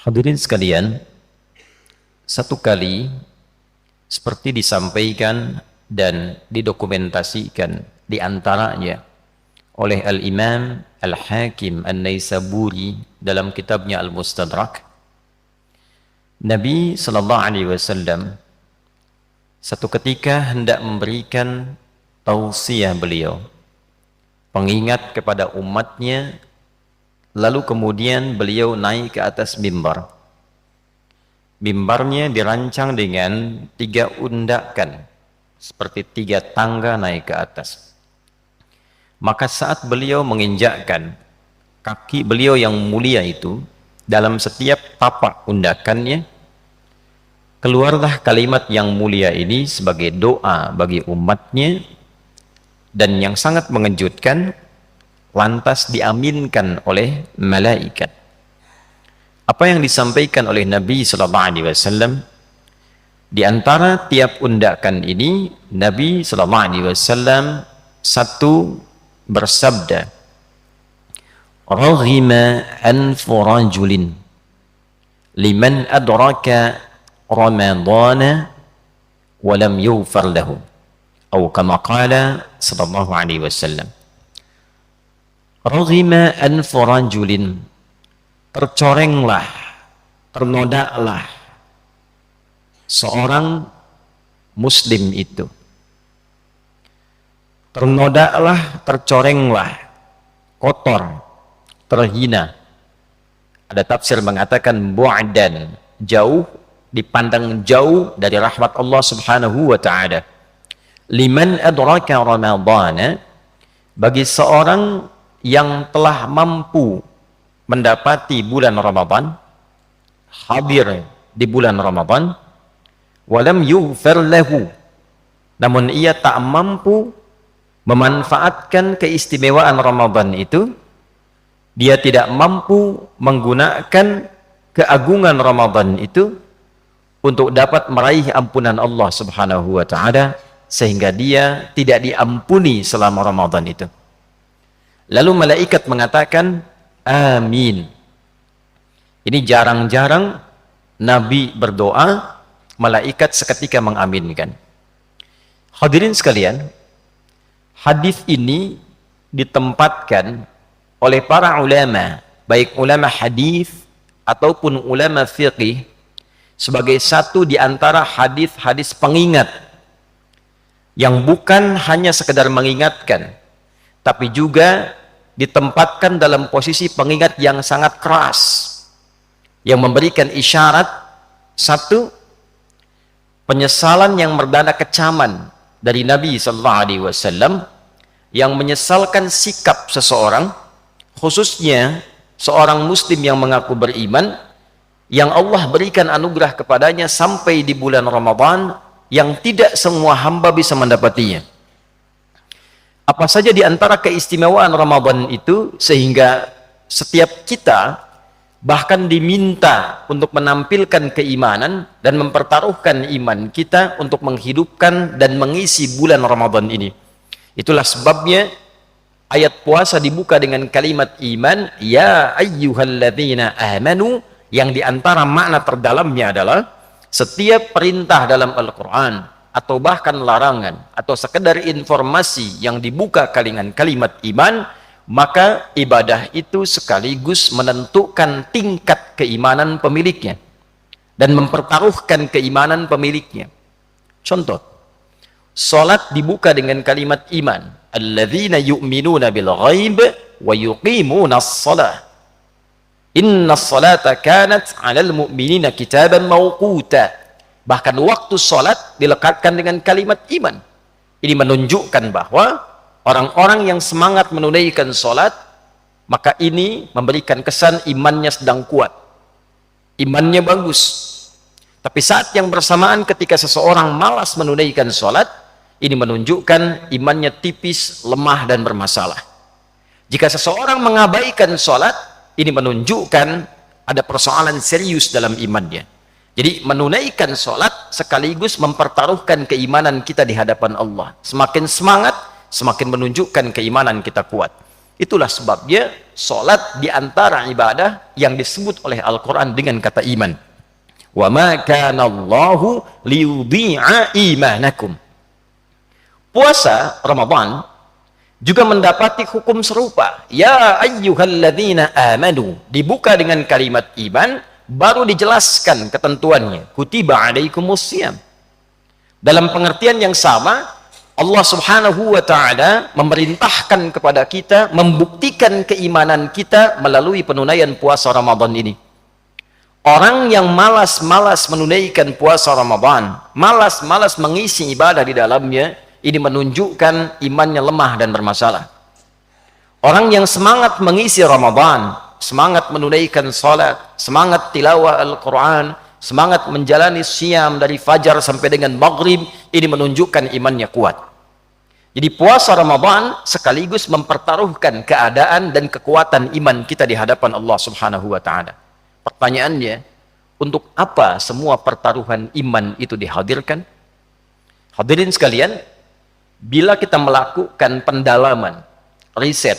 Hadirin sekalian, satu kali seperti disampaikan dan didokumentasikan di antaranya oleh Al-Imam Al-Hakim An-Naisaburi dalam kitabnya Al-Mustadrak, Nabi sallallahu alaihi wasallam satu ketika hendak memberikan tausiah beliau, pengingat kepada umatnya. Lalu kemudian beliau naik ke atas mimbar. Mimbarnya dirancang dengan 3 undakan, seperti 3 tangga naik ke atas. Maka saat beliau menginjakkan kaki beliau yang mulia itu, dalam setiap tapak undakannya, keluarlah kalimat yang mulia ini sebagai doa bagi umatnya, dan yang sangat mengejutkan, lantas diaminkan oleh malaikat. Apa yang disampaikan oleh Nabi sallallahu alaihi wasallam? Di antara tiap undakan ini, Nabi sallallahu alaihi wasallam satu bersabda, "Raghima anfu rajulin liman adraka ramadana wa lam yughfar lahu." Atau kama qala sallallahu alaihi wasallam. Raghima anfu rajulin, tercorenglah, ternodaklah seorang muslim itu. Ternodaklah, tercorenglah, kotor, terhina. Ada tafsir mengatakan bu'dan, jauh, dipandang jauh dari rahmat Allah Subhanahu wa taala. Liman adraka ramadana, bagi seorang yang telah mampu mendapati bulan Ramadan, hadir di bulan Ramadan, walam yughfar lahu, namun ia tak mampu memanfaatkan keistimewaan Ramadan itu, dia tidak mampu menggunakan keagungan Ramadan itu untuk dapat meraih ampunan Allah Subhanahu wa taala, sehingga dia tidak diampuni selama Ramadan itu. Lalu malaikat mengatakan amin. Ini jarang-jarang Nabi berdoa, malaikat seketika mengaminkan. Hadirin sekalian, hadis ini ditempatkan oleh para ulama, baik ulama hadis ataupun ulama fiqih, sebagai satu di antara hadis-hadis pengingat yang bukan hanya sekedar mengingatkan, tapi juga ditempatkan dalam posisi pengingat yang sangat keras, yang memberikan isyarat, satu, penyesalan yang merdana kecaman dari Nabi sallallahu alaihi wasallam, yang menyesalkan sikap seseorang, khususnya seorang muslim yang mengaku beriman, yang Allah berikan anugerah kepadanya sampai di bulan Ramadan, yang tidak semua hamba bisa mendapatinya. Apa saja di antara keistimewaan Ramadan itu, sehingga setiap kita bahkan diminta untuk menampilkan keimanan dan mempertaruhkan iman kita untuk menghidupkan dan mengisi bulan Ramadan ini. Itulah sebabnya ayat puasa dibuka dengan kalimat iman, ya ayyuhalladzina amanu, yang di antara makna terdalamnya adalah setiap perintah dalam Al-Quran atau bahkan larangan atau sekedar informasi yang dibuka dengan kalimat iman, maka ibadah itu sekaligus menentukan tingkat keimanan pemiliknya dan mempertaruhkan keimanan pemiliknya. Contoh, salat dibuka dengan kalimat iman, alladzina yu'minuna bil ghaib wa yuqimuna as-salah, inna as-salata kanat 'alal mu'minina kitaban mawquta. Bahkan waktu salat dilekatkan dengan kalimat iman. Ini menunjukkan bahwa orang-orang yang semangat menunaikan salat, maka ini memberikan kesan imannya sedang kuat, imannya bagus. Tapi saat yang bersamaan ketika seseorang malas menunaikan salat, ini menunjukkan imannya tipis, lemah dan bermasalah. Jika seseorang mengabaikan salat, ini menunjukkan ada persoalan serius dalam imannya. Jadi menunaikan sholat sekaligus mempertaruhkan keimanan kita di hadapan Allah. Semakin semangat, semakin menunjukkan keimanan kita kuat. Itulah sebabnya salat di antara ibadah yang disebut oleh Al-Quran dengan kata iman. Wa ma kana Allahu liyudhi'a imanakum. Puasa Ramadan juga mendapati hukum serupa. Ya ayyuhalladzina amanu, dibuka dengan kalimat iman, baru dijelaskan ketentuannya. Kutiba alaikumusiyam. Dalam pengertian yang sama, Allah subhanahu wa ta'ala memerintahkan kepada kita, membuktikan keimanan kita melalui penunaian puasa Ramadan ini. Orang yang malas-malas menunaikan puasa Ramadan, malas-malas mengisi ibadah di dalamnya, ini menunjukkan imannya lemah dan bermasalah. Orang yang semangat mengisi Ramadan, semangat menunaikan salat, semangat tilawah Al-Quran, semangat menjalani siam dari fajar sampai dengan maghrib, ini menunjukkan imannya kuat. Jadi puasa Ramadan sekaligus mempertaruhkan keadaan dan kekuatan iman kita di hadapan Allah subhanahu wa ta'ala. Pertanyaannya, untuk apa semua pertaruhan iman itu dihadirkan? Hadirin sekalian, bila kita melakukan pendalaman, riset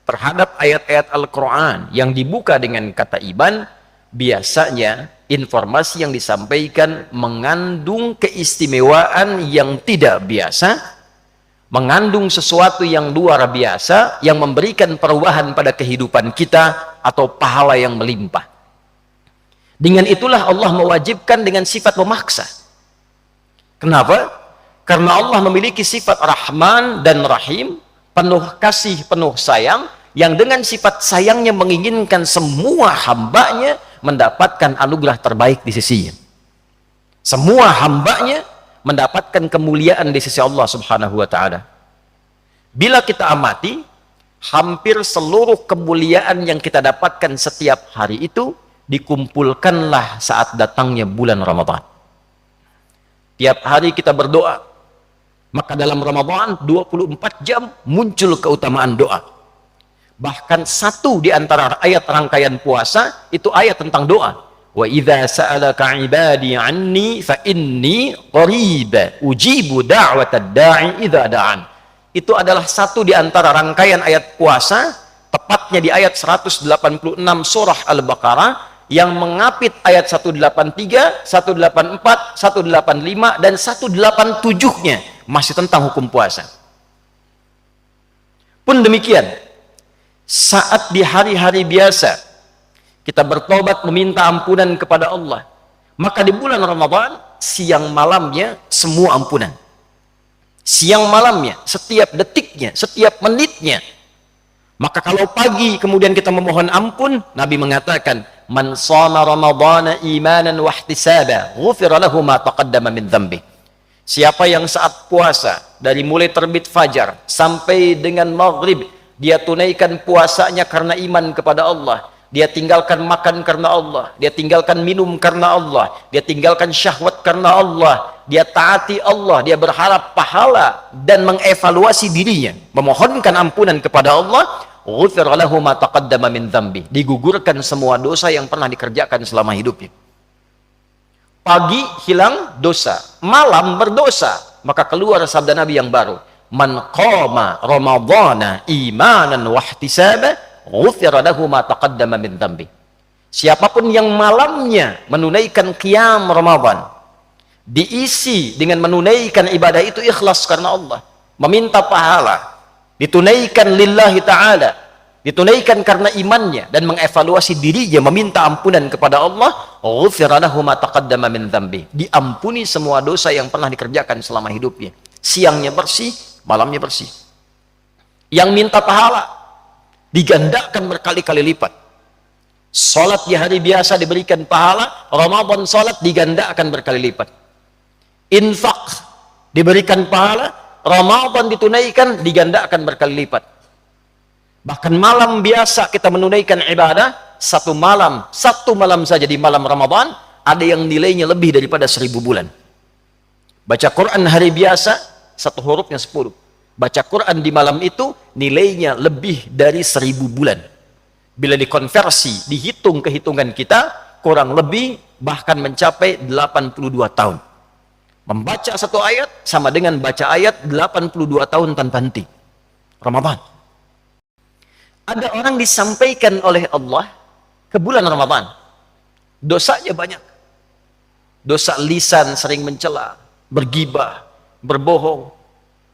terhadap ayat-ayat Al-Quran yang dibuka dengan kata iman, biasanya informasi yang disampaikan mengandung keistimewaan yang tidak biasa, mengandung sesuatu yang luar biasa, yang memberikan perubahan pada kehidupan kita atau pahala yang melimpah. Dengan itulah Allah mewajibkan dengan sifat memaksa. Kenapa? Karena Allah memiliki sifat Rahman dan Rahim, penuh kasih, penuh sayang, yang dengan sifat sayangnya menginginkan semua hambanya mendapatkan anugerah terbaik di sisinya. Semua hambanya mendapatkan kemuliaan di sisi Allah subhanahu wa ta'ala. Bila kita amati, hampir seluruh kemuliaan yang kita dapatkan setiap hari itu dikumpulkanlah saat datangnya bulan Ramadan. Tiap hari kita berdoa, maka dalam Ramadan 24 jam muncul keutamaan doa. Bahkan satu di antara ayat rangkaian puasa itu ayat tentang doa. Wa idza sa'alaka 'ibadi 'anni fa inni qarib ujibu da'watad da'i idza da'an. Itu adalah satu di antara rangkaian ayat puasa, tepatnya di ayat 186 surah Al-Baqarah, yang mengapit ayat 183, 184, 185 dan 187-nya masih tentang hukum puasa. Pun demikian, saat di hari-hari biasa kita bertobat meminta ampunan kepada Allah, maka di bulan Ramadan siang malamnya semua ampunan. Siang malamnya, setiap detiknya, setiap menitnya. Maka kalau pagi kemudian kita memohon ampun, Nabi mengatakan, man shoma ramadhana imanan wa ihtisaba ghufira lahu ma taqaddama min dhanbi. Siapa yang saat puasa dari mulai terbit fajar sampai dengan maghrib, dia tunaikan puasanya karena iman kepada Allah, dia tinggalkan makan karena Allah, dia tinggalkan minum karena Allah, dia tinggalkan syahwat karena Allah, dia taati Allah, dia berharap pahala dan mengevaluasi dirinya, memohonkan ampunan kepada Allah, ghufira lahu ma taqaddama min dhanbi, digugurkan semua dosa yang pernah dikerjakan selama hidupnya. Pagi hilang dosa, malam berdosa, maka keluar sabda Nabi yang baru, man qama ramadhana imanan wa ihtisaba ghufira lahu ma taqaddama min dhanbi. Siapapun yang malamnya menunaikan qiyam Ramadan, diisi dengan menunaikan ibadah itu ikhlas karena Allah, meminta pahala, ditunaikan lillahi ta'ala, ditunaikan karena imannya dan mengevaluasi dirinya, meminta ampunan kepada Allah, ghufira lahu ma taqaddama min dhanbi, diampuni semua dosa yang pernah dikerjakan selama hidupnya. Siangnya bersih, malamnya bersih. Yang minta pahala digandakan berkali-kali lipat. Salat di hari biasa diberikan pahala, Ramadan salat digandakan berkali lipat. Infak diberikan pahala, Ramadan ditunaikan digandakan berkali lipat. Bahkan malam biasa kita menunaikan ibadah, satu malam saja di malam Ramadan ada yang nilainya lebih daripada 1000 bulan. Baca Quran hari biasa satu hurufnya 10. Baca Quran di malam itu nilainya lebih dari 1000 bulan. Bila dikonversi, dihitung kehitungan kita, kurang lebih bahkan mencapai 82 tahun. Membaca satu ayat sama dengan baca ayat 82 tahun tanpa henti. Ramadan. Ada orang disampaikan oleh Allah ke bulan Ramadan, dosanya banyak. Dosa lisan sering mencela, bergibah, berbohong,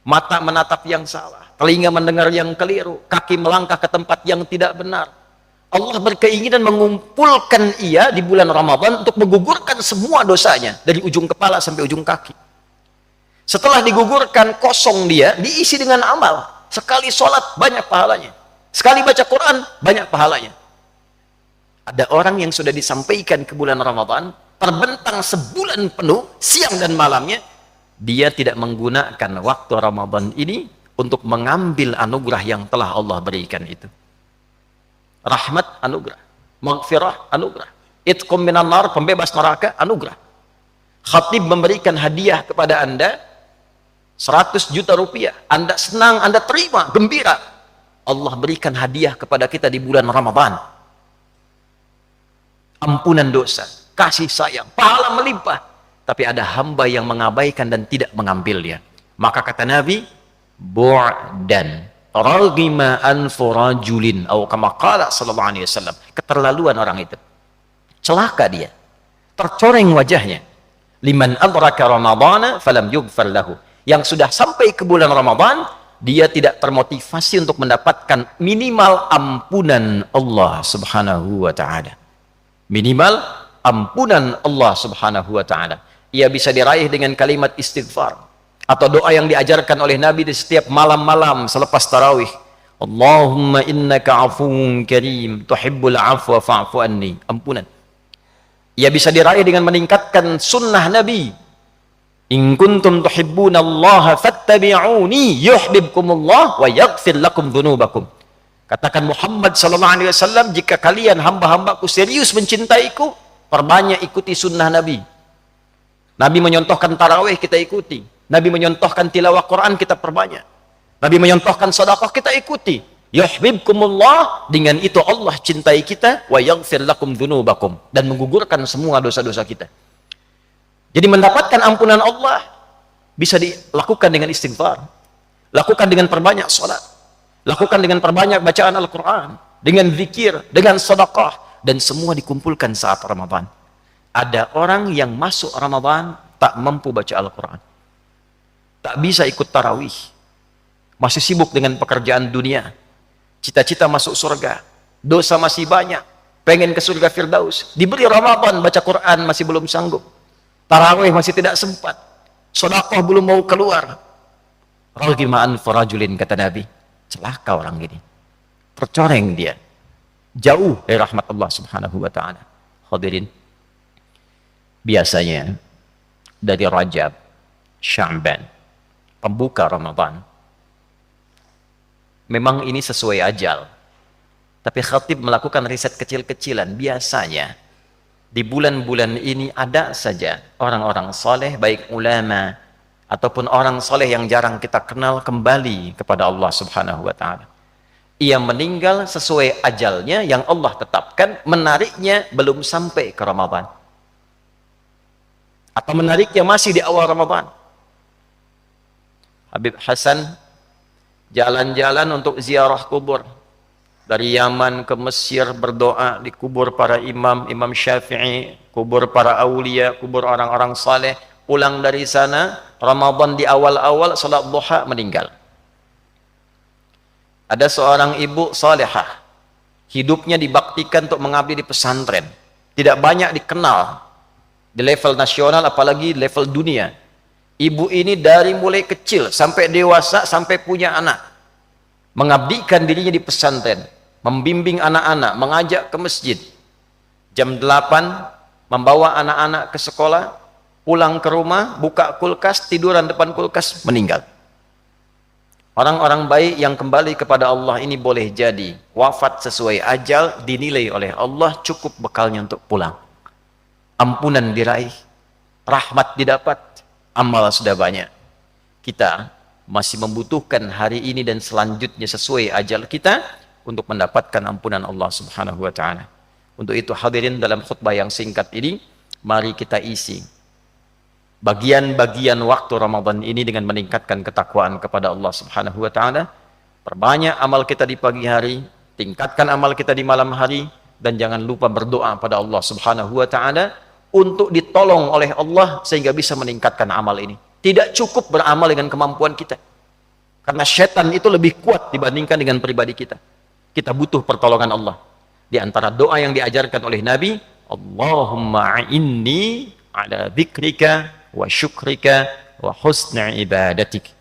mata menatap yang salah, telinga mendengar yang keliru, kaki melangkah ke tempat yang tidak benar. Allah berkeinginan mengumpulkan ia di bulan Ramadan untuk menggugurkan semua dosanya dari ujung kepala sampai ujung kaki. Setelah digugurkan, kosong dia, diisi dengan amal. Sekali sholat banyak pahalanya, sekali baca Quran banyak pahalanya. Ada orang yang sudah disampaikan ke bulan Ramadan, terbentang sebulan penuh, siang dan malamnya, dia tidak menggunakan waktu Ramadan ini untuk mengambil anugerah yang telah Allah berikan itu. Rahmat, anugerah. Maghfirah, anugerah. Itqum minan nar, pembebas neraka, anugerah. Khatib memberikan hadiah kepada Anda 100 juta rupiah. Anda senang, Anda terima, gembira. Allah berikan hadiah kepada kita di bulan Ramadan. Ampunan dosa, kasih sayang, pahala melimpah. Tapi ada hamba yang mengabaikan dan tidak mengambilnya. Maka kata Nabi, bu'dan raghima anfu rajulin atau kama qala sallallahu alaihi wasallam. Keterlaluan orang itu. Celaka dia. Tercoreng wajahnya. Liman adraka ramadhana falam yughfar lahu. Yang sudah sampai ke bulan Ramadan, dia tidak termotivasi untuk mendapatkan minimal ampunan Allah Subhanahu wa taala. Minimal ampunan Allah Subhanahu wa taala. Ia bisa diraih dengan kalimat istighfar atau doa yang diajarkan oleh Nabi di setiap malam-malam selepas tarawih. Allahumma innaka afuwun karim tuhibbul afwa fa'fu anni. Ampunan. Ia bisa diraih dengan meningkatkan sunnah Nabi. In kuntum tuhibbunallaha fattabi'uni yuhibbukumullah wa yaghfir lakum dzunubakum. Katakan Muhammad sallallahu alaihi wasallam, jika kalian hamba-hambaku serius mencintaiku, perbanyak ikuti sunnah Nabi. Nabi menyontohkan tarawih, kita ikuti. Nabi menyontohkan tilawah Quran, kita perbanyak. Nabi menyontohkan sedekah, kita ikuti. Yuhibbukumullah, dengan itu Allah cintai kita, wa yaghfir lakum dzunubakum, dan menggugurkan semua dosa-dosa kita. Jadi mendapatkan ampunan Allah bisa dilakukan dengan istighfar. Lakukan dengan perbanyak salat. Lakukan dengan perbanyak bacaan Al-Quran, dengan zikir, dengan sedekah, dan semua dikumpulkan saat Ramadan. Ada orang yang masuk Ramadan tak mampu baca Al-Quran, tak bisa ikut tarawih, masih sibuk dengan pekerjaan dunia, cita-cita masuk surga, dosa masih banyak, pengen ke surga Firdaus, diberi Ramadan baca Quran masih belum sanggup, tarawih masih tidak sempat, sedekah belum mau keluar. Raghima anfu rajulin, kata Nabi. Celaka orang ini, tercoreng dia, jauh dari rahmat Allah Subhanahu wa taala. Hadirin, biasanya dari Rajab, Sya'ban, pembuka Ramadan, memang ini sesuai ajal. Tapi khatib melakukan riset kecil-kecilan. Biasanya di bulan-bulan ini ada saja orang-orang soleh, baik ulama ataupun orang soleh yang jarang kita kenal, kembali kepada Allah Subhanahu wa taala. Ia meninggal sesuai ajalnya yang Allah tetapkan, menariknya belum sampai ke Ramadan, atau menariknya masih di awal Ramadan. Habib Hasan jalan-jalan untuk ziarah kubur, dari Yaman ke Mesir, berdoa di kubur para imam, Imam Syafi'i, kubur para aulia, kubur orang-orang saleh. Pulang dari sana, Ramadan di awal-awal, salat duha, meninggal. Ada seorang ibu salihah, hidupnya dibaktikan untuk mengabdi di pesantren, tidak banyak dikenal di level nasional, apalagi level dunia. Ibu ini dari mulai kecil sampai dewasa, sampai punya anak, mengabdikan dirinya di pesantren, membimbing anak-anak, mengajak ke masjid. Jam 8 membawa anak-anak ke sekolah, pulang ke rumah, buka kulkas, tiduran depan kulkas, meninggal. Orang-orang baik yang kembali kepada Allah ini boleh jadi wafat sesuai ajal, dinilai oleh Allah cukup bekalnya untuk pulang. Ampunan diraih, rahmat didapat, amal sudah banyak. Kita masih membutuhkan hari ini dan selanjutnya sesuai ajal kita untuk mendapatkan ampunan Allah Subhanahu wa taala. Untuk itu hadirin, dalam khutbah yang singkat ini, mari kita isi bagian-bagian waktu Ramadan ini dengan meningkatkan ketakwaan kepada Allah Subhanahu wa taala. Perbanyak amal kita di pagi hari, tingkatkan amal kita di malam hari, dan jangan lupa berdoa pada Allah Subhanahu wa taala untuk ditolong oleh Allah sehingga bisa meningkatkan amal ini. Tidak cukup beramal dengan kemampuan kita, karena setan itu lebih kuat dibandingkan dengan pribadi kita. Kita butuh pertolongan Allah. Di antara doa yang diajarkan oleh Nabi, Allahumma inni ala dzikrika wa syukrika wa husni ibadatik.